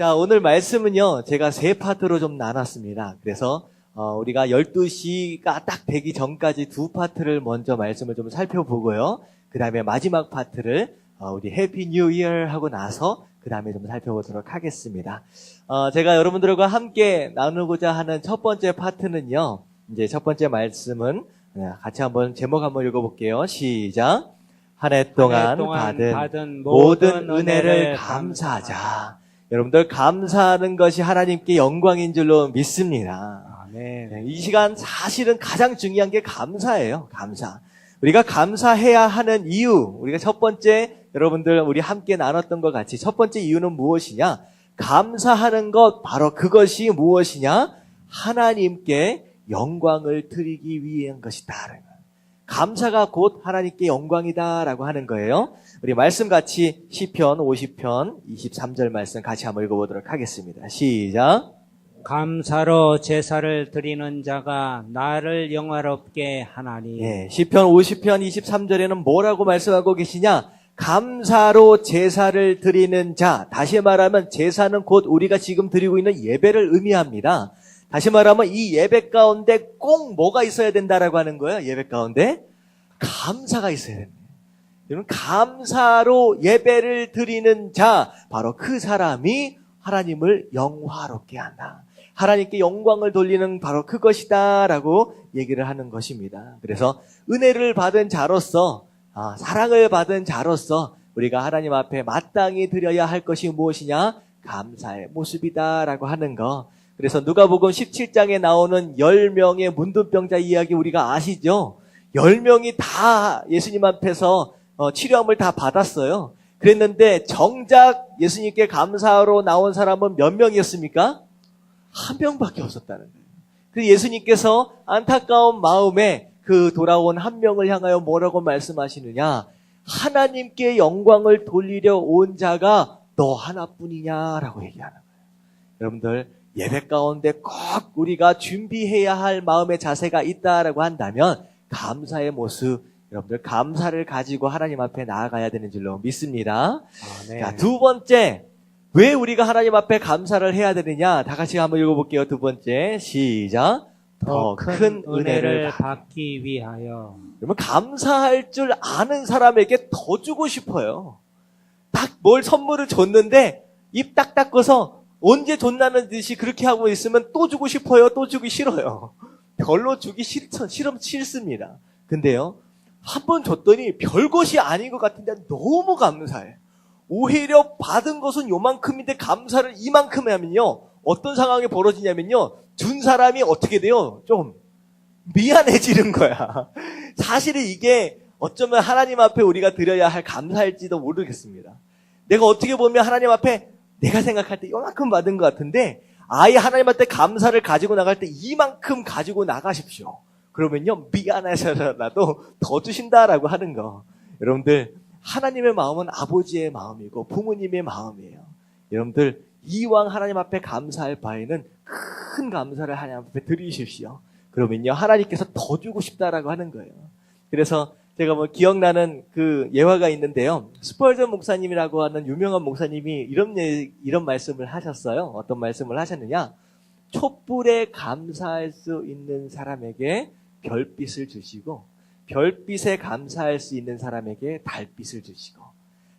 자, 오늘 말씀은요, 제가 세 파트로 좀 나눴습니다. 그래서, 우리가 12시가 딱 되기 전까지 두 파트를 먼저 말씀을 좀 살펴보고요. 그 다음에 마지막 파트를, 우리 해피 뉴 이어 하고 나서, 그 다음에 좀 살펴보도록 하겠습니다. 제가 여러분들과 함께 나누고자 하는 첫 번째 파트는요, 이제 첫 번째 말씀은, 같이 한번 제목 한번 읽어볼게요. 시작. 한 해 동안 받은 모든 은혜를 감사하자. 여러분들 감사하는 것이 하나님께 영광인 줄로 믿습니다. 아멘. 이 시간 사실은 가장 중요한 게 감사예요. 감사. 우리가 감사해야 하는 이유, 우리가 첫 번째 여러분들 우리 함께 나눴던 것 같이 첫 번째 이유는 무엇이냐? 감사하는 것, 바로 그것이 무엇이냐? 하나님께 영광을 드리기 위한 것이다. 감사가 곧 하나님께 영광이다라고 하는 거예요. 우리 말씀 같이 시편 50편 23절 말씀 같이 한번 읽어보도록 하겠습니다. 시작. 감사로 제사를 드리는 자가 나를 영화롭게 하나니. 예, 시편 50편 23절에는 뭐라고 말씀하고 계시냐? 감사로 제사를 드리는 자. 다시 말하면 제사는 곧 우리가 지금 드리고 있는 예배를 의미합니다. 다시 말하면 이 예배 가운데 꼭 뭐가 있어야 된다라고 하는 거예요? 예배 가운데 감사가 있어야 됩니다. 여러분, 감사로 예배를 드리는 자, 바로 그 사람이 하나님을 영화롭게 한다. 하나님께 영광을 돌리는 바로 그것이다 라고 얘기를 하는 것입니다. 그래서 은혜를 받은 자로서, 사랑을 받은 자로서 우리가 하나님 앞에 마땅히 드려야 할 것이 무엇이냐? 감사의 모습이다 라고 하는 거. 그래서 누가복음 17장에 나오는 10명의 문둥병자 이야기 우리가 아시죠? 10명이 다 예수님 앞에서 치료함을 다 받았어요. 그랬는데 정작 예수님께 감사하러 나온 사람은 몇 명이었습니까? 한 명밖에 없었다는 거예요. 그래서 예수님께서 안타까운 마음에 그 돌아온 한 명을 향하여 뭐라고 말씀하시느냐? 하나님께 영광을 돌리려 온 자가 너 하나뿐이냐라고 얘기하는 거예요. 여러분들, 예배 가운데 꼭 우리가 준비해야 할 마음의 자세가 있다라고 한다면 감사의 모습, 여러분들 감사를 가지고 하나님 앞에 나아가야 되는 줄로 믿습니다. 아멘. 자, 두 번째, 왜 우리가 하나님 앞에 감사를 해야 되느냐? 다 같이 한번 읽어볼게요. 두 번째, 시작. 더 큰 은혜를 받기 위하여. 여러분, 감사할 줄 아는 사람에게 더 주고 싶어요. 딱 뭘 선물을 줬는데 입 딱 닦아서 언제 줬나는 듯이 그렇게 하고 있으면 또 주고 싶어요. 또 주기 싫어요. 별로 주기 싫습니다. 근데요, 한 번 줬더니 별것이 아닌 것 같은데 너무 감사해. 오히려 받은 것은 요만큼인데 감사를 이만큼 하면요, 어떤 상황이 벌어지냐면요, 준 사람이 어떻게 돼요? 좀 미안해지는 거야. 사실은 이게 어쩌면 하나님 앞에 우리가 드려야 할 감사일지도 모르겠습니다. 내가 어떻게 보면 하나님 앞에 내가 생각할 때 요만큼 받은 것 같은데 아예 하나님한테 감사를 가지고 나갈 때 이만큼 가지고 나가십시오. 그러면요, 미안해서라도 더 주신다라고 하는 거. 여러분들, 하나님의 마음은 아버지의 마음이고 부모님의 마음이에요. 여러분들, 이왕 하나님 앞에 감사할 바에는 큰 감사를 하나님 앞에 드리십시오. 그러면요, 하나님께서 더 주고 싶다라고 하는 거예요. 그래서 제가 기억나는 그 예화가 있는데요. 스펄전 목사님이라고 하는 유명한 목사님이 이런 말씀을 하셨어요. 어떤 말씀을 하셨느냐? 촛불에 감사할 수 있는 사람에게 별빛을 주시고, 별빛에 감사할 수 있는 사람에게 달빛을 주시고,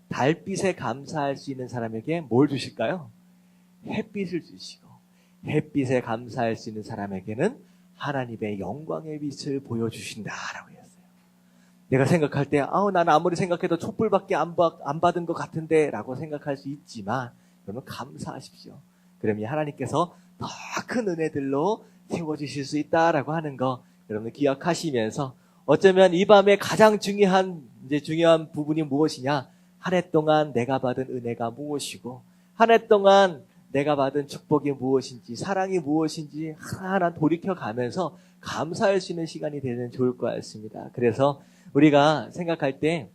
달빛에 감사할 수 있는 사람에게 뭘 주실까요? 햇빛을 주시고, 햇빛에 감사할 수 있는 사람에게는 하나님의 영광의 빛을 보여주신다라고 했어요. 내가 생각할 때, 나는 아무리 생각해도 촛불밖에 안 받은 것 같은데 라고 생각할 수 있지만, 여러분 감사하십시오. 그러면 하나님께서 더 큰 은혜들로 채워주실 수 있다라고 하는 거 여러분 기억하시면서, 어쩌면 이 밤에 가장 중요한 부분이 무엇이냐? 한 해 동안 내가 받은 은혜가 무엇이고, 한 해 동안 내가 받은 축복이 무엇인지, 사랑이 무엇인지 하나하나 돌이켜가면서 감사할 수 있는 시간이 되면 좋을 것 같습니다. 그래서 우리가 생각할 때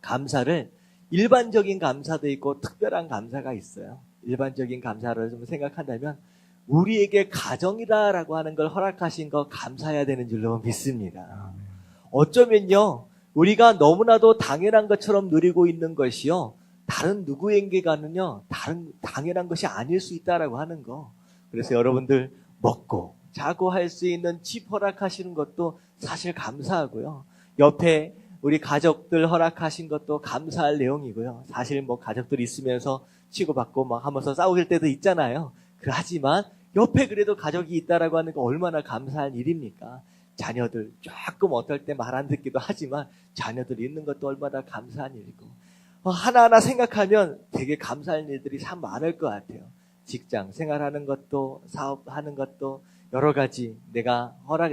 감사를 일반적인 감사도 있고 특별한 감사가 있어요. 일반적인 감사를 좀 생각한다면 우리에게 가정이다라고 하는 걸 허락하신 거 감사해야 되는 줄로 믿습니다. 어쩌면요, 우리가 너무나도 당연한 것처럼 누리고 있는 것이요, 다른 누구에게가는요, 당연한 것이 아닐 수 있다라고 하는 거. 그래서 여러분들 먹고 자고 할 수 있는 집 허락하시는 것도 사실 감사하고요. 옆에 우리 가족들 허락하신 것도 감사할 내용이고요. 사실 뭐 가족들 있으면서 치고받고 막 하면서 싸우실 때도 있잖아요. 하지만 옆에 그래도 가족이 있다라고 하는 거 얼마나 감사한 일입니까? 자녀들 조금 어떨 때 말 안 듣기도 하지만 자녀들 있는 것도 얼마나 감사한 일이고, 하나하나 생각하면 되게 감사한 일들이 참 많을 것 같아요. 직장 생활하는 것도, 사업하는 것도, 여러 가지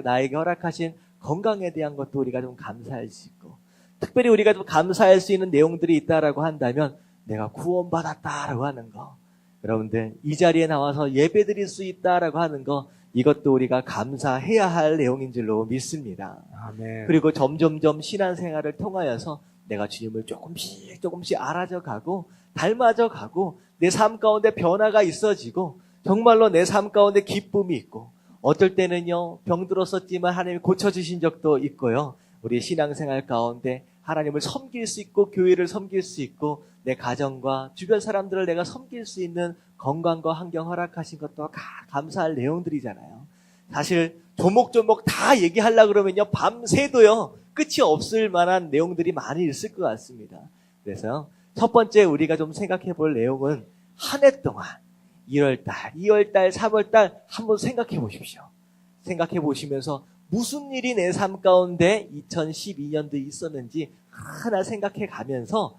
나에게 허락하신 건강에 대한 것도 우리가 좀 감사할 수 있고, 특별히 우리가 좀 감사할 수 있는 내용들이 있다라고 한다면 내가 구원받았다라고 하는 거, 여러분들 이 자리에 나와서 예배드릴 수 있다라고 하는 거, 이것도 우리가 감사해야 할 내용인 줄로 믿습니다. 아멘. 그리고 점점점 신앙생활을 통하여서 내가 주님을 조금씩 알아져 가고 닮아져 가고 내 삶 가운데 변화가 있어지고 정말로 내 삶 가운데 기쁨이 있고, 어떨 때는요 병들었었지만 하나님이 고쳐주신 적도 있고요. 우리 신앙생활 가운데 하나님을 섬길 수 있고 교회를 섬길 수 있고 내 가정과 주변 사람들을 내가 섬길 수 있는 건강과 환경 허락하신 것도 감사할 내용들이잖아요. 사실 조목조목 다 얘기하려고 그러면요 밤새도요 끝이 없을 만한 내용들이 많이 있을 것 같습니다. 그래서 첫 번째 우리가 좀 생각해 볼 내용은 한 해 동안 1월달, 2월달, 3월달 한번 생각해 보십시오. 생각해 보시면서 무슨 일이 내 삶 가운데 2012년도 있었는지 하나 생각해 가면서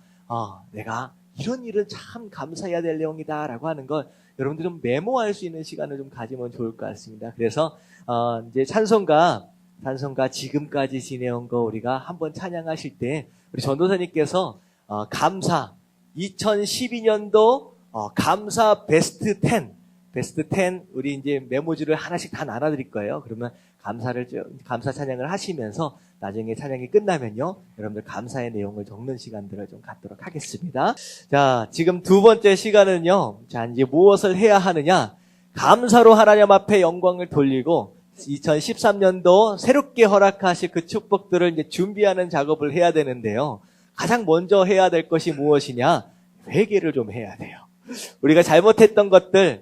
내가 이런 일은 참 감사해야 될 내용이다라고 하는 걸 여러분들 좀 메모할 수 있는 시간을 좀 가지면 좋을 것 같습니다. 그래서 이제 찬송가 지금까지 지내온 거 우리가 한번 찬양하실 때 우리 전도사님께서 감사 2012년도 감사 베스트 10 우리 이제 메모지를 하나씩 다 나눠드릴 거예요. 그러면 감사 찬양을 하시면서 나중에 찬양이 끝나면요 여러분들 감사의 내용을 적는 시간들을 좀 갖도록 하겠습니다. 자, 지금 두 번째 시간은요, 자 이제 무엇을 해야 하느냐, 감사로 하나님 앞에 영광을 돌리고 2013년도 새롭게 허락하실 그 축복들을 이제 준비하는 작업을 해야 되는데요, 가장 먼저 해야 될 것이 무엇이냐, 회개를 좀 해야 돼요. 우리가 잘못했던 것들,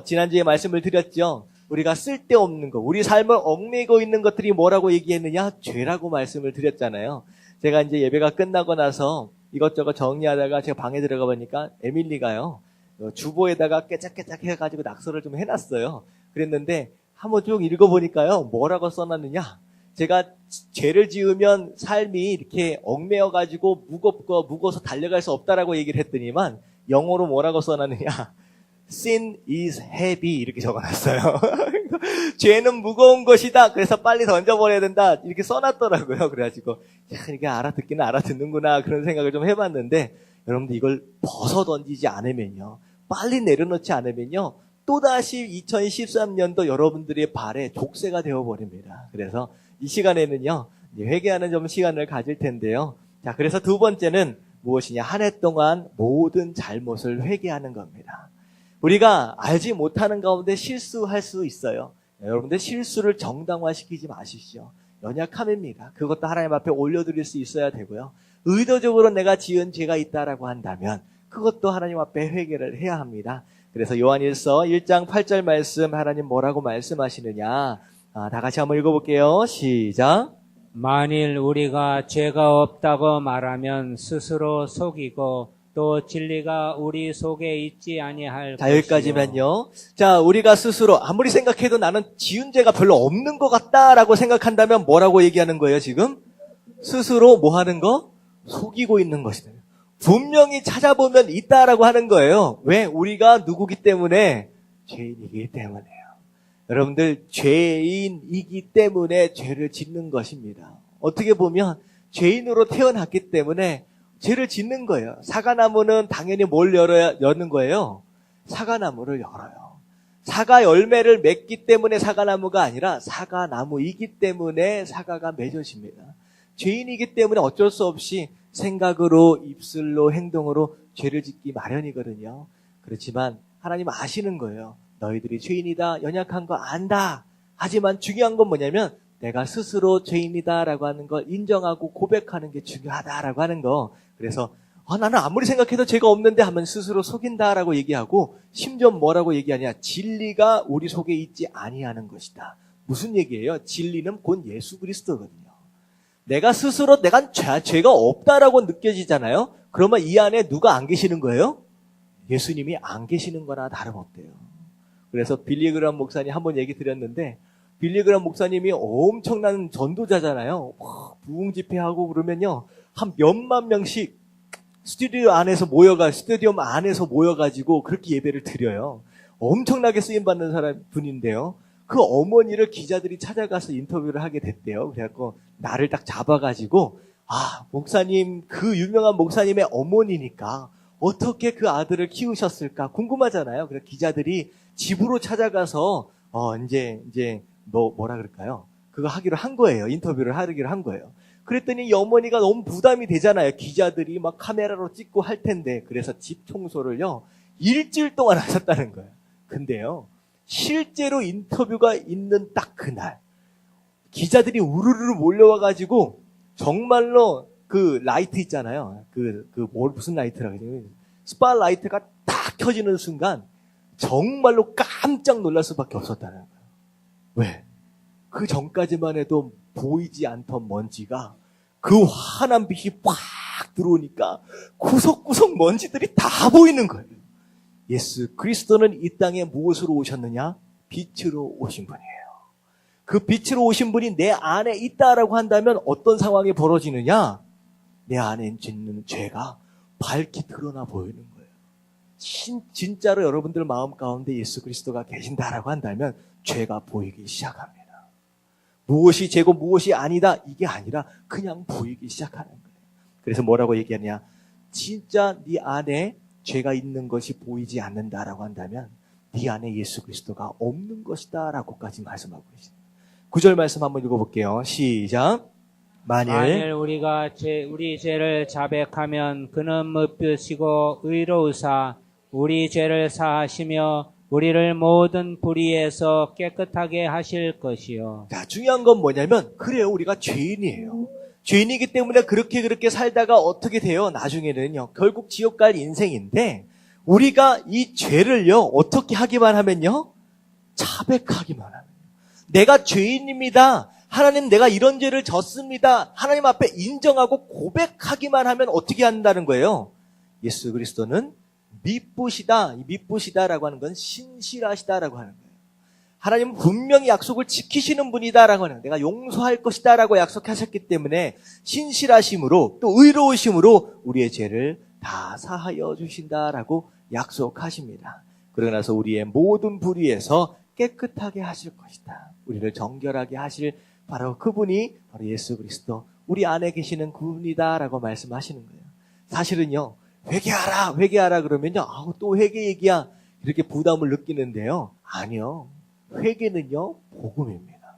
지난주에 말씀을 드렸죠. 우리가 쓸데없는 거, 우리 삶을 얽매이고 있는 것들이 뭐라고 얘기했느냐? 죄라고 말씀을 드렸잖아요. 제가 이제 예배가 끝나고 나서 이것저것 정리하다가 제가 방에 들어가 보니까 에밀리가요, 주보에다가 깨작깨작 해가지고 낙서를 좀 해놨어요. 그랬는데 한번 쭉 읽어보니까요, 뭐라고 써놨느냐? 제가 죄를 지으면 삶이 이렇게 얽매여가지고 무거워서 달려갈 수 없다라고 얘기를 했더니만 영어로 뭐라고 써놨느냐? Sin is heavy 이렇게 적어놨어요. 죄는 무거운 것이다. 그래서 빨리 던져버려야 된다. 이렇게 써놨더라고요. 그래가지고 이게 알아듣기는 알아듣는구나 그런 생각을 좀 해봤는데, 여러분들 이걸 벗어 던지지 않으면요, 빨리 내려놓지 않으면요, 또다시 2013년도 여러분들의 발에 족쇄가 되어버립니다. 그래서 이 시간에는요 회개하는 좀 시간을 가질 텐데요. 자, 그래서 두 번째는 무엇이냐, 한 해 동안 모든 잘못을 회개하는 겁니다. 우리가 알지 못하는 가운데 실수할 수 있어요. 여러분들 실수를 정당화시키지 마십시오. 연약함입니다. 그것도 하나님 앞에 올려드릴 수 있어야 되고요. 의도적으로 내가 지은 죄가 있다라고 한다면 그것도 하나님 앞에 회개를 해야 합니다. 그래서 요한일서 1장 8절 말씀, 하나님 뭐라고 말씀하시느냐, 다 같이 한번 읽어볼게요. 시작. 만일 우리가 죄가 없다고 말하면 스스로 속이고 또 진리가 우리 속에 있지 아니할 자, 여기까지면요. 자, 우리가 스스로 아무리 생각해도 나는 지은 죄가 별로 없는 것 같다라고 생각한다면 뭐라고 얘기하는 거예요, 지금? 스스로 뭐 하는 거? 속이고 있는 것이다. 분명히 찾아보면 있다라고 하는 거예요. 왜? 우리가 누구기 때문에? 죄인이기 때문에요. 여러분들, 죄인이기 때문에 죄를 짓는 것입니다. 어떻게 보면 죄인으로 태어났기 때문에 죄를 짓는 거예요. 사과나무는 당연히 뭘 여는 거예요? 사과나무를 열어요. 사과 열매를 맺기 때문에 사과나무가 아니라 사과나무이기 때문에 사과가 맺어집니다. 죄인이기 때문에 어쩔 수 없이 생각으로, 입술로, 행동으로 죄를 짓기 마련이거든요. 그렇지만 하나님 아시는 거예요. 너희들이 죄인이다, 연약한 거 안다. 하지만 중요한 건 뭐냐면 내가 스스로 죄인이다라고 하는 걸 인정하고 고백하는 게 중요하다라고 하는 거. 그래서 나는 아무리 생각해도 죄가 없는데 하면 스스로 속인다라고 얘기하고, 심지어 뭐라고 얘기하냐? 진리가 우리 속에 있지 아니하는 것이다. 무슨 얘기예요? 진리는 곧 예수 그리스도거든요. 내가 스스로 내가 죄가 없다라고 느껴지잖아요. 그러면 이 안에 누가 안 계시는 거예요? 예수님이 안 계시는 거나 다름없대요. 그래서 빌리 그레이엄 목사님 한번 얘기 드렸는데, 빌리 그레이엄 목사님이 엄청난 전도자잖아요. 부흥 집회하고 그러면요, 한 몇만 명씩 스튜디오 안에서 모여가지고 그렇게 예배를 드려요. 엄청나게 쓰임받는 분인데요. 그 어머니를 기자들이 찾아가서 인터뷰를 하게 됐대요. 그래갖고 나를 딱 잡아가지고, 목사님, 그 유명한 목사님의 어머니니까 어떻게 그 아들을 키우셨을까 궁금하잖아요. 그래서 기자들이 집으로 찾아가서 이제 뭐라 그럴까요? 그거 하기로 한 거예요. 인터뷰를 하기로 한 거예요. 그랬더니 이 어머니가 너무 부담이 되잖아요. 기자들이 막 카메라로 찍고 할 텐데. 그래서 집 청소를요, 일주일 동안 하셨다는 거예요. 근데요, 실제로 인터뷰가 있는 딱 그날, 기자들이 우르르 몰려와가지고, 정말로 그 라이트 있잖아요. 무슨 라이트라고 해야 스팟라이트가 딱 켜지는 순간, 정말로 깜짝 놀랄 수밖에 없었다는 거예요. 왜? 그 전까지만 해도 보이지 않던 먼지가 그 환한 빛이 팍 들어오니까 구석구석 먼지들이 다 보이는 거예요. 예수 그리스도는 이 땅에 무엇으로 오셨느냐? 빛으로 오신 분이에요. 그 빛으로 오신 분이 내 안에 있다라고 한다면 어떤 상황이 벌어지느냐? 내 안에 있는 죄가 밝게 드러나 보이는 거예요. 진짜로 여러분들 마음 가운데 예수 그리스도가 계신다라고 한다면 죄가 보이기 시작합니다. 무엇이 죄고 무엇이 아니다 이게 아니라 그냥 보이기 시작하는 거예요. 그래서 뭐라고 얘기하냐? 진짜 네 안에 죄가 있는 것이 보이지 않는다라고 한다면 네 안에 예수 그리스도가 없는 것이다 라고까지 말씀하고 계십니다. 9절 말씀 한번 읽어볼게요. 시작. 만일 우리가 우리 죄를 자백하면 그는 묻으시고 의로우사 우리 죄를 사하시며 우리를 모든 불의에서 깨끗하게 하실 것이요. 자, 중요한 건 뭐냐면, 그래요, 우리가 죄인이에요. 죄인이기 때문에 그렇게 살다가 어떻게 돼요? 나중에는요, 결국 지옥 갈 인생인데, 우리가 이 죄를요, 어떻게 하기만 하면요? 자백하기만 하면. 내가 죄인입니다. 하나님, 내가 이런 죄를 졌습니다. 하나님 앞에 인정하고 고백하기만 하면 어떻게 한다는 거예요? 예수 그리스도는 미쁘시다라고 하는 건 신실하시다라고 하는 거예요. 하나님은 분명히 약속을 지키시는 분이다라고 하는 거예요. 내가 용서할 것이다라고 약속하셨기 때문에 신실하심으로 또 의로우심으로 우리의 죄를 다 사하여 주신다라고 약속하십니다. 그러고 나서 우리의 모든 불의에서 깨끗하게 하실 것이다. 우리를 정결하게 하실 바로 그분이 바로 예수 그리스도, 우리 안에 계시는 그분이다라고 말씀하시는 거예요. 사실은요, 회개하라 그러면요, 또 회개 얘기야, 이렇게 부담을 느끼는데요. 아니요. 회개는요, 복음입니다.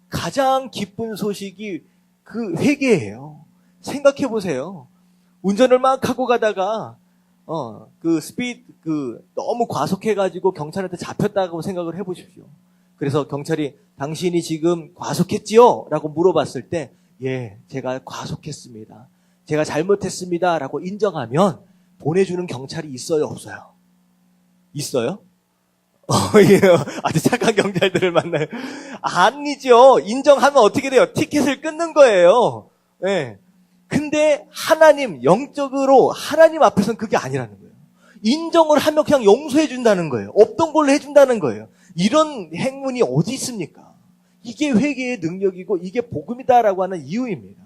가장 기쁜 소식이 그 회개예요. 생각해 보세요. 운전을 막 하고 가다가 너무 과속해가지고 경찰한테 잡혔다고 생각을 해보십시오. 그래서 경찰이 당신이 지금 과속했지요? 라고 물어봤을 때, 예, 제가 과속했습니다. 제가 잘못했습니다. 라고 인정하면 보내주는 경찰이 있어요? 없어요? 있어요? 예, 아주 착한 경찰들을 만나요. 아니죠. 인정하면 어떻게 돼요? 티켓을 끊는 거예요. 예. 근데 영적으로 하나님 앞에서는 그게 아니라는 거예요. 인정을 하면 그냥 용서해 준다는 거예요. 없던 걸로 해준다는 거예요. 이런 행운이 어디 있습니까? 이게 회개의 능력이고 이게 복음이다라고 하는 이유입니다.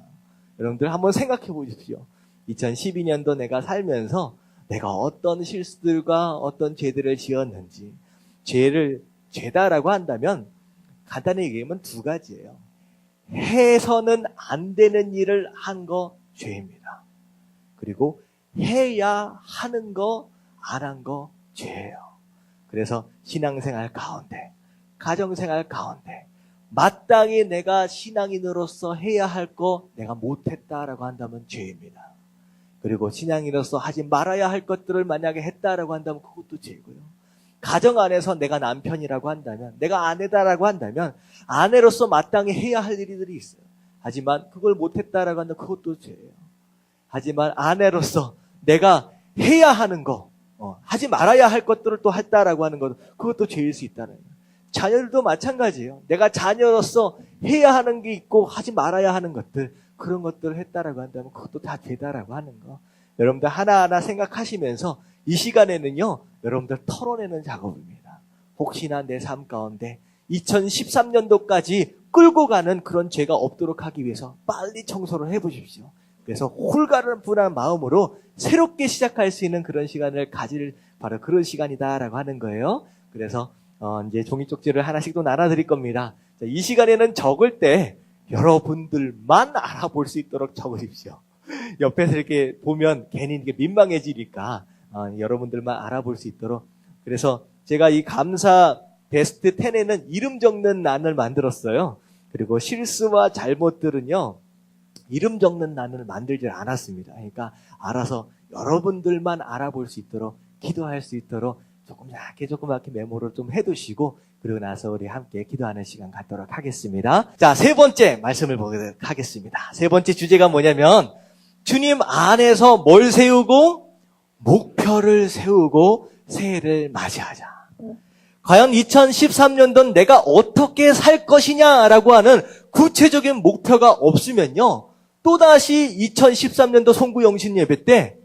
여러분들 한번 생각해 보십시오. 2012년도 내가 살면서 내가 어떤 실수들과 어떤 죄들을 지었는지, 죄다라고 한다면 간단히 얘기하면 두 가지예요. 해서는 안 되는 일을 한 거 죄입니다. 그리고 해야 하는 거 안 한 거 죄예요. 그래서 신앙생활 가운데, 가정생활 가운데 마땅히 내가 신앙인으로서 해야 할 거 내가 못했다라고 한다면 죄입니다. 그리고 신앙인으로서 하지 말아야 할 것들을 만약에 했다라고 한다면 그것도 죄고요. 가정 안에서 내가 남편이라고 한다면, 내가 아내다라고 한다면 아내로서 마땅히 해야 할 일들이 있어요. 하지만 그걸 못했다라고 한다면 그것도 죄예요. 하지만 아내로서 내가 해야 하는 거, 하지 말아야 할 것들을 또 했다라고 하는 것, 그것도 죄일 수 있다는 거예요. 자녀들도 마찬가지예요. 내가 자녀로서 해야 하는 게 있고 하지 말아야 하는 것들, 그런 것들을 했다라고 한다면 그것도 다 죄다라고 하는 거. 여러분들 하나하나 생각하시면서 이 시간에는요, 여러분들 털어내는 작업입니다. 혹시나 내 삶 가운데 2013년도까지 끌고 가는 그런 죄가 없도록 하기 위해서 빨리 청소를 해보십시오. 그래서 홀가분한 마음으로 새롭게 시작할 수 있는 그런 시간을 가질 바로 그런 시간이다라고 하는 거예요. 그래서 이제 종이 쪽지를 하나씩 또 나눠드릴 겁니다. 자, 이 시간에는 적을 때 여러분들만 알아볼 수 있도록 적으십시오. 옆에서 이렇게 보면 괜히 이렇게 민망해지니까 여러분들만 알아볼 수 있도록. 그래서 제가 이 감사 베스트 10에는 이름 적는 난을 만들었어요. 그리고 실수와 잘못들은요, 이름 적는 난을 만들지 않았습니다. 그러니까 알아서 여러분들만 알아볼 수 있도록, 기도할 수 있도록 조그맣게 메모를 좀 해두시고, 그리고 나서 우리 함께 기도하는 시간 갖도록 하겠습니다. 자, 세 번째 말씀을 보도록 하겠습니다. 세 번째 주제가 뭐냐면, 주님 안에서 뭘 세우고, 목표를 세우고 새해를 맞이하자. 과연 2013년도는 내가 어떻게 살 것이냐라고 하는 구체적인 목표가 없으면요, 또다시 2013년도 송구영신 예배 때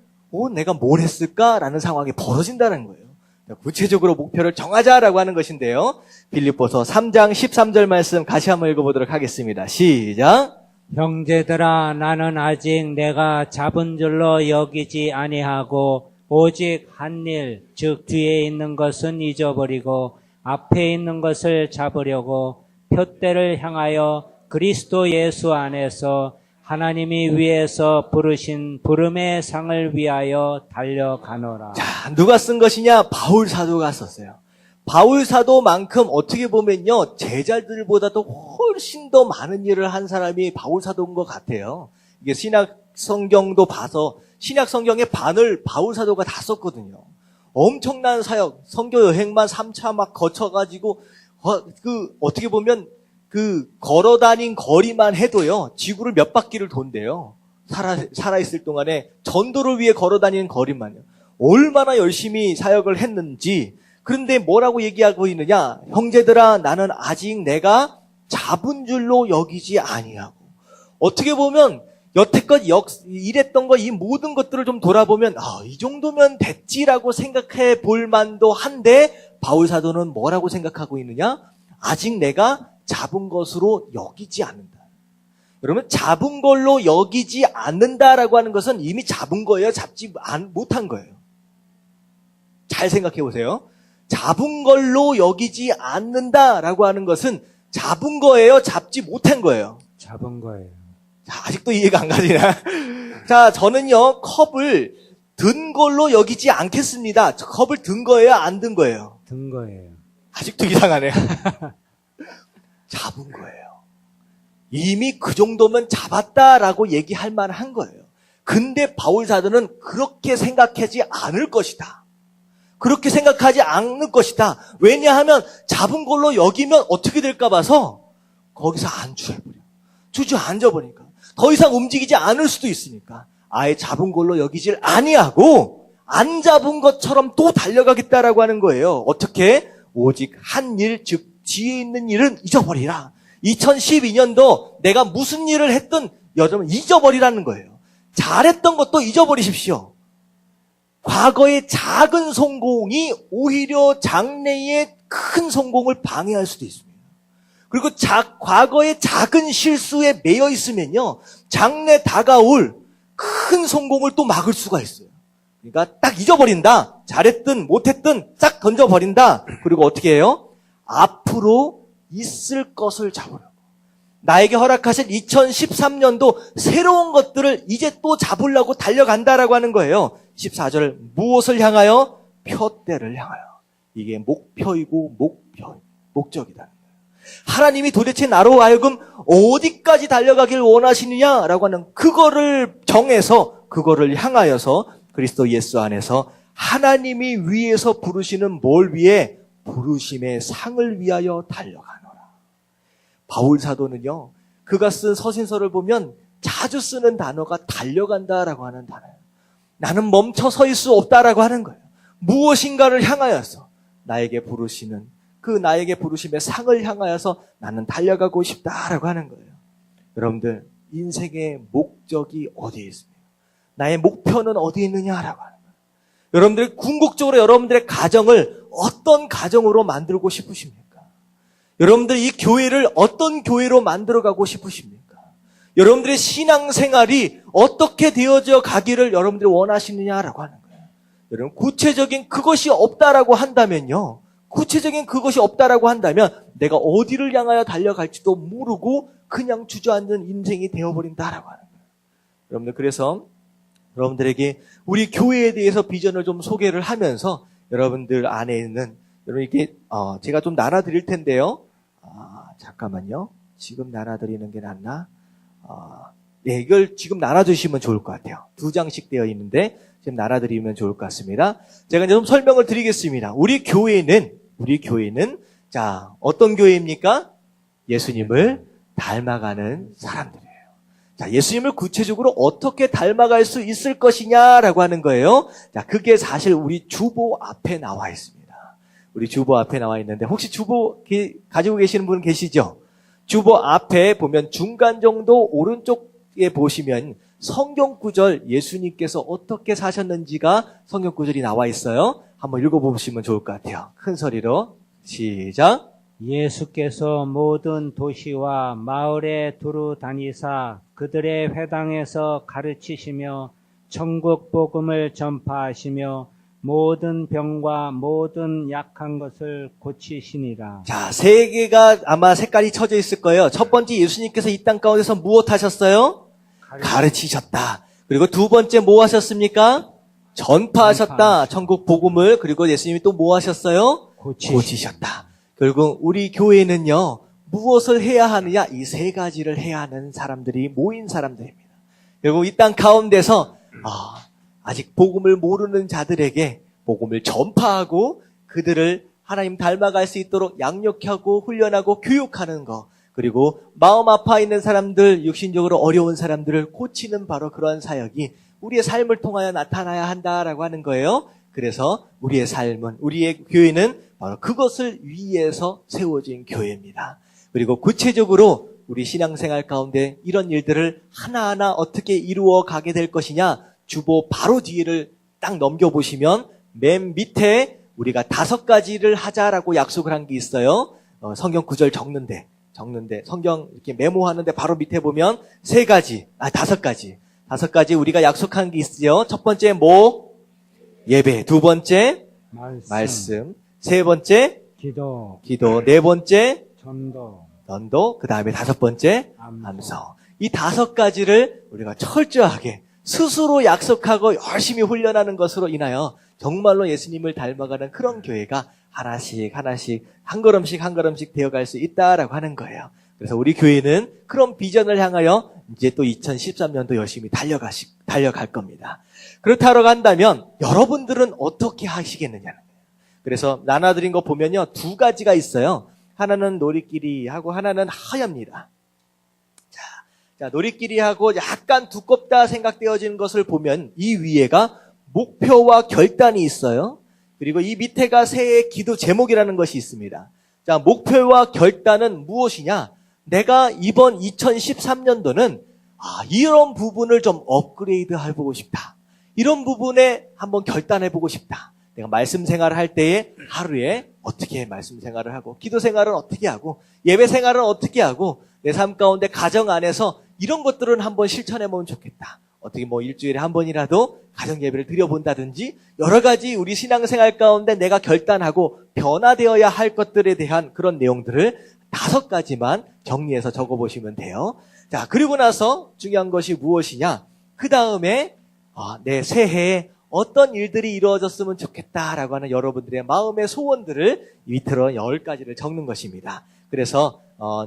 내가 뭘 했을까라는 상황이 벌어진다는 거예요. 구체적으로 목표를 정하자라고 하는 것인데요. 빌립보서 3장 13절 말씀 같이 한번 읽어보도록 하겠습니다. 시작. 형제들아, 나는 아직 내가 잡은 줄로 여기지 아니하고 오직 한 일, 즉 뒤에 있는 것은 잊어버리고 앞에 있는 것을 잡으려고 표대를 향하여 그리스도 예수 안에서 하나님이 위에서 부르신 부름의 상을 위하여 달려가노라. 자, 누가 쓴 것이냐? 바울 사도가 썼어요. 바울 사도만큼 어떻게 보면요, 제자들보다도 훨씬 더 많은 일을 한 사람이 바울 사도인 것 같아요. 이게 신약 성경도 봐서 신약 성경의 반을 바울 사도가 다 썼거든요. 엄청난 사역, 선교 여행만 3차 막 거쳐가지고, 어떻게 보면 걸어 다닌 거리만 해도요, 지구를 몇 바퀴를 돈대요. 살아있을 동안에 전도를 위해 걸어 다니는 거리만요. 얼마나 열심히 사역을 했는지. 그런데 뭐라고 얘기하고 있느냐? 형제들아, 나는 아직 내가 잡은 줄로 여기지 아니하고. 어떻게 보면 여태껏 일했던 거, 이 모든 것들을 좀 돌아보면 이 정도면 됐지라고 생각해 볼 만도 한데, 바울 사도는 뭐라고 생각하고 있느냐? 아직 내가 잡은 것으로 여기지 않는다. 여러분, 잡은 걸로 여기지 않는다라고 하는 것은 이미 잡은 거예요? 잡지 못한 거예요? 잘 생각해 보세요. 잡은 걸로 여기지 않는다라고 하는 것은 잡은 거예요? 잡지 못한 거예요? 잡은 거예요. 자, 아직도 이해가 안 가지나? 자, 저는요, 컵을 든 걸로 여기지 않겠습니다. 컵을 든 거예요? 안 든 거예요? 든 거예요. 아직도 이상하네요. 잡은 거예요. 이미 그 정도면 잡았다라고 얘기할 만한 거예요. 근데 바울 사도는 그렇게 생각하지 않을 것이다. 그렇게 생각하지 않을 것이다. 왜냐하면 잡은 걸로 여기면 어떻게 될까 봐서 거기서 안주해버려. 주저앉아버리니까. 더 이상 움직이지 않을 수도 있으니까 아예 잡은 걸로 여기질 아니하고 안 잡은 것처럼 또 달려가겠다라고 하는 거예요. 어떻게? 오직 한 일, 즉 뒤에 있는 일은 잊어버리라. 2012년도 내가 무슨 일을 했든 여러분 잊어버리라는 거예요. 잘했던 것도 잊어버리십시오. 과거의 작은 성공이 오히려 장래의 큰 성공을 방해할 수도 있습니다. 그리고 과거의 작은 실수에 매여 있으면요, 장래 다가올 큰 성공을 또 막을 수가 있어요. 그러니까 딱 잊어버린다. 잘했든 못했든 싹 던져버린다. 그리고 어떻게 해요? 앞으로 있을 것을 잡으려고. 나에게 허락하신 2013년도 새로운 것들을 이제 또 잡으려고 달려간다라고 하는 거예요. 14절, 무엇을 향하여? 표대를 향하여. 이게 목표이고 목적이다. 하나님이 도대체 나로 하여금 어디까지 달려가길 원하시느냐라고 하는 그거를 정해서 그거를 향하여서 그리스도 예수 안에서 하나님이 위에서 부르시는 뭘 위해? 부르심의 상을 위하여 달려가노라. 바울 사도는요, 그가 쓴 서신서를 보면 자주 쓰는 단어가 달려간다라고 하는 단어예요. 나는 멈춰 서 있을 수 없다라고 하는 거예요. 무엇인가를 향하여서 나에게 부르시는 그 나에게 부르심의 상을 향하여서 나는 달려가고 싶다라고 하는 거예요. 여러분들, 인생의 목적이 어디에 있습니까? 나의 목표는 어디에 있느냐라고 하는 거예요. 여러분들, 궁극적으로 여러분들의 가정을 어떤 가정으로 만들고 싶으십니까? 여러분들, 이 교회를 어떤 교회로 만들어가고 싶으십니까? 여러분들의 신앙생활이 어떻게 되어져 가기를 여러분들이 원하시느냐라고 하는 거예요. 여러분, 구체적인 그것이 없다라고 한다면요. 구체적인 그것이 없다라고 한다면 내가 어디를 향하여 달려갈지도 모르고 그냥 주저앉는 인생이 되어버린다라고 하는 거예요. 여러분들, 그래서 여러분들에게 우리 교회에 대해서 비전을 좀 소개를 하면서 여러분들 안에 있는, 여러분 이게 제가 좀 나눠드릴 텐데요. 잠깐만요. 지금 나눠드리는 게 낫나? 네, 이걸 지금 나눠주시면 좋을 것 같아요. 2장씩 되어 있는데 지금 나눠드리면 좋을 것 같습니다. 제가 이제 좀 설명을 드리겠습니다. 우리 교회는 자, 어떤 교회입니까? 예수님을 닮아가는 사람들이에요. 자, 예수님을 구체적으로 어떻게 닮아갈 수 있을 것이냐라고 하는 거예요. 자, 그게 사실 우리 주보 앞에 나와 있습니다. 우리 주보 앞에 나와 있는데 혹시 주보 가지고 계시는 분 계시죠? 주보 앞에 보면 중간 정도 오른쪽에 보시면 성경 구절, 예수님께서 어떻게 사셨는지가 성경 구절이 나와 있어요. 한번 읽어보시면 좋을 것 같아요. 큰 소리로 시작. 예수께서 모든 도시와 마을에 두루 다니사 그들의 회당에서 가르치시며 천국 복음을 전파하시며 모든 병과 모든 약한 것을 고치시니라. 자, 세 개가 아마 색깔이 쳐져 있을 거예요. 첫 번째, 예수님께서 이 땅 가운데서 무엇 하셨어요? 가르치셨다. 그리고 두 번째 뭐 하셨습니까? 전파하셨다. 천국 복음을. 그리고 예수님이 또 뭐 하셨어요? 고치셨다. 결국 우리 교회는요, 무엇을 해야 하느냐? 이 세 가지를 해야 하는 사람들이 모인 사람들입니다. 결국 이 땅 가운데서 아직 복음을 모르는 자들에게 복음을 전파하고 그들을 하나님 닮아갈 수 있도록 양육하고 훈련하고 교육하는 것, 그리고 마음 아파 있는 사람들, 육신적으로 어려운 사람들을 고치는 바로 그러한 사역이 우리의 삶을 통하여 나타나야 한다라고 하는 거예요. 그래서 우리의 삶은, 우리의 교회는 바로 그것을 위해서 세워진 교회입니다. 그리고 구체적으로 우리 신앙생활 가운데 이런 일들을 하나하나 어떻게 이루어 가게 될 것이냐, 주보 바로 뒤를 딱 넘겨보시면 맨 밑에 우리가 5가지를 하자라고 약속을 한 게 있어요. 성경 구절 적는데 성경 이렇게 메모하는데 바로 밑에 보면 5가지 우리가 약속한 게 있어요. 첫 번째 뭐? 예배. 두 번째 말씀. 세 번째 기도. 네 번째 전도. 그 다음에 5번째 암송. 이 5가지를 우리가 철저하게 스스로 약속하고 열심히 훈련하는 것으로 인하여 정말로 예수님을 닮아가는 그런 교회가 하나씩 한 걸음씩 되어갈 수 있다라고 하는 거예요. 그래서 우리 교회는 그런 비전을 향하여 이제 또 2013년도 열심히 달려갈 겁니다. 그렇다고 한다면 여러분들은 어떻게 하시겠느냐는 거예요. 그래서 나눠드린 거 보면요, 2가지가 있어요. 하나는 놀이끼리 하고 하나는 하야입니다. 자, 놀이끼리 하고 약간 두껍다 생각되어지는 것을 보면 이 위에가 목표와 결단이 있어요. 그리고 이 밑에가 새해 기도 제목이라는 것이 있습니다. 자, 목표와 결단은 무엇이냐? 내가 이번 2013년도는 이런 부분을 좀 업그레이드 해보고 싶다. 이런 부분에 한번 결단해보고 싶다. 내가 말씀 생활을 할 때에 하루에 어떻게 말씀 생활을 하고, 기도 생활은 어떻게 하고, 예배 생활은 어떻게 하고, 내 삶 가운데 가정 안에서 이런 것들은 한번 실천해보면 좋겠다. 어떻게 일주일에 한 번이라도 가정 예배를 드려본다든지, 여러 가지 우리 신앙생활 가운데 내가 결단하고 변화되어야 할 것들에 대한 그런 내용들을 5가지만 정리해서 적어보시면 돼요. 자, 그리고 나서 중요한 것이 무엇이냐? 그 다음에 내 새해에 어떤 일들이 이루어졌으면 좋겠다라고 하는 여러분들의 마음의 소원들을 밑으로 10가지를 적는 것입니다. 그래서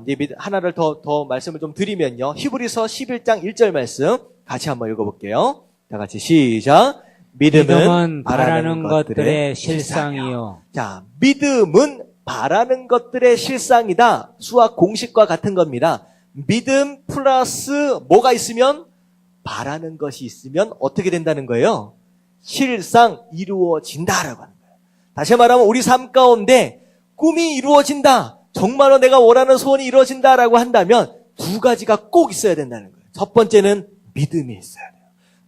이제 하나를 더 말씀을 좀 드리면요, 히브리서 11장 1절 말씀 같이 한번 읽어볼게요. 다 같이 시작. 믿음은 바라는 것들의 실상이요. 자, 믿음은 바라는 것들의 실상이다. 수학 공식과 같은 겁니다. 믿음 플러스 뭐가 있으면? 바라는 것이 있으면 어떻게 된다는 거예요? 실상 이루어진다라고 하는 거예요. 다시 말하면 우리 삶 가운데 꿈이 이루어진다. 정말로 내가 원하는 소원이 이루어진다라고 한다면 두 가지가 꼭 있어야 된다는 거예요. 첫 번째는 믿음이 있어야 돼요.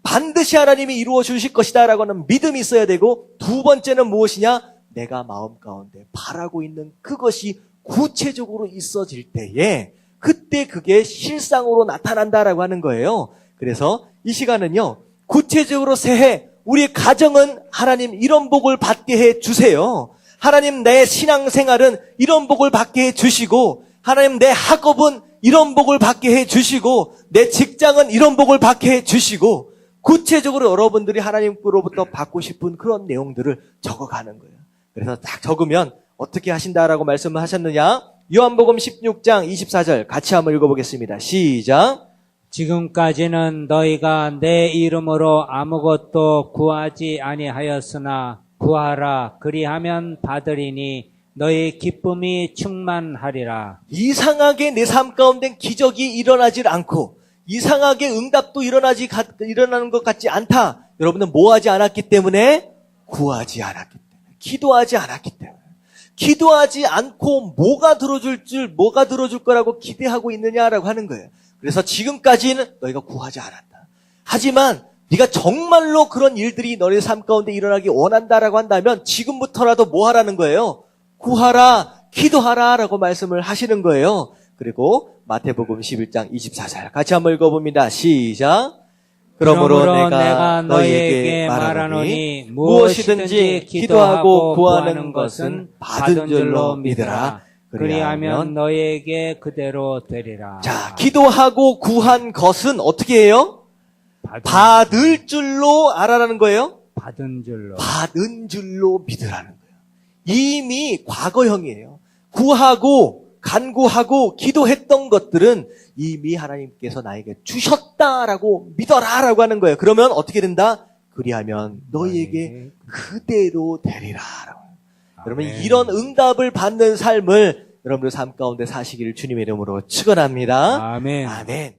반드시 하나님이 이루어 주실 것이다라고 하는 믿음이 있어야 되고, 두 번째는 무엇이냐? 내가 마음 가운데 바라고 있는 그것이 구체적으로 있어질 때에 그때 그게 실상으로 나타난다라고 하는 거예요. 그래서 이 시간은요, 구체적으로 새해 우리 가정은 하나님 이런 복을 받게 해 주세요. 하나님 내 신앙생활은 이런 복을 받게 해 주시고, 하나님 내 학업은 이런 복을 받게 해 주시고, 내 직장은 이런 복을 받게 해 주시고, 구체적으로 여러분들이 하나님으로부터 받고 싶은 그런 내용들을 적어가는 거예요. 그래서 딱 적으면 어떻게 하신다라고 말씀을 하셨느냐? 요한복음 16장 24절 같이 한번 읽어보겠습니다. 시작. 지금까지는 너희가 내 이름으로 아무것도 구하지 아니하였으나 구하라. 그리하면 받으리니 너희 기쁨이 충만하리라. 이상하게 내 삶 가운데 기적이 일어나질 않고 이상하게 응답도 일어나는 것 같지 않다. 여러분은 뭐 하지 않았기 때문에? 구하지 않았기 때문에. 기도하지 않았기 때문에. 기도하지 않고 뭐가 들어줄 거라고 기대하고 있느냐라고 하는 거예요. 그래서 지금까지는 너희가 구하지 않았다. 하지만 네가 정말로 그런 일들이 너희 삶 가운데 일어나기 원한다라고 한다면 지금부터라도 뭐 하라는 거예요? 구하라, 기도하라라고 말씀을 하시는 거예요. 그리고 마태복음 11장 24절 같이 한번 읽어봅니다. 시작. 그러므로 내가 너희에게 말하노니 무엇이든지 기도하고 구하는 것은 받은 줄로 믿으라. 그리하면 너희에게 그대로 되리라. 자, 기도하고 구한 것은 어떻게 해요? 받을 줄로 알아라는 거예요? 받은 줄로. 받은 줄로 믿으라는 거예요. 이미 과거형이에요. 구하고 간구하고 기도했던 것들은 이미 하나님께서 나에게 주셨다라고 믿어라라고 하는 거예요. 그러면 어떻게 된다? 그리하면 너희에게 그대로 되리라라고. 여러분 이런 응답을 받는 삶을 여러분들 삶 가운데 사시기를 주님의 이름으로 축원합니다. 아멘. 아멘.